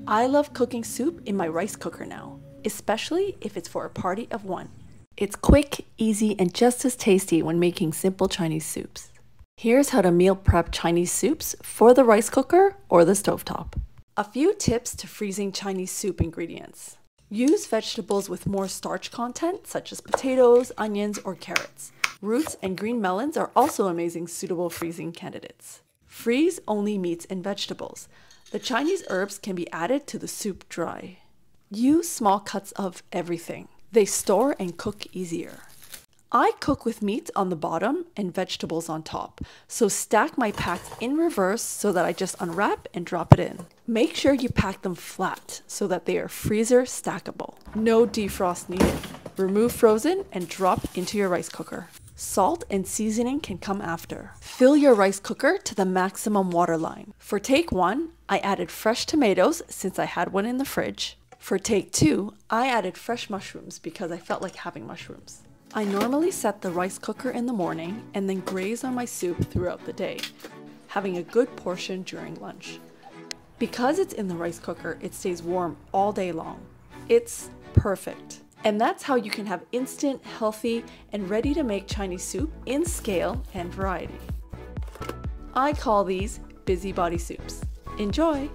I love cooking soup in my rice cooker now, especially if it's for a party of one. It's quick, easy, and just as tasty when making simple Chinese soups. Here's how to meal prep Chinese soups for the rice cooker or the stovetop. A few tips to freezing Chinese soup ingredients. Use vegetables with more starch content, such as potatoes, onions, or carrots. Roots and green melons are also amazing suitable freezing candidates. Freeze only meats and vegetables. The Chinese herbs can be added to the soup dry. Use small cuts of everything. They store and cook easier. I cook with meat on the bottom and vegetables on top, so stack my packs in reverse so that I just unwrap and drop it in. Make sure you pack them flat so that they are freezer stackable. No defrost needed. Remove frozen and drop into your rice cooker. Salt and seasoning can come after. Fill your rice cooker to the maximum water line. For take 1, I added fresh tomatoes since I had one in the fridge. For take 2, I added fresh mushrooms because I felt like having mushrooms. I normally set the rice cooker in the morning and then graze on my soup throughout the day, having a good portion during lunch. Because it's in the rice cooker, it stays warm all day long. It's perfect. And that's how you can have instant, healthy, and ready to make Chinese soup in scale and variety. I call these busybody soups. Enjoy!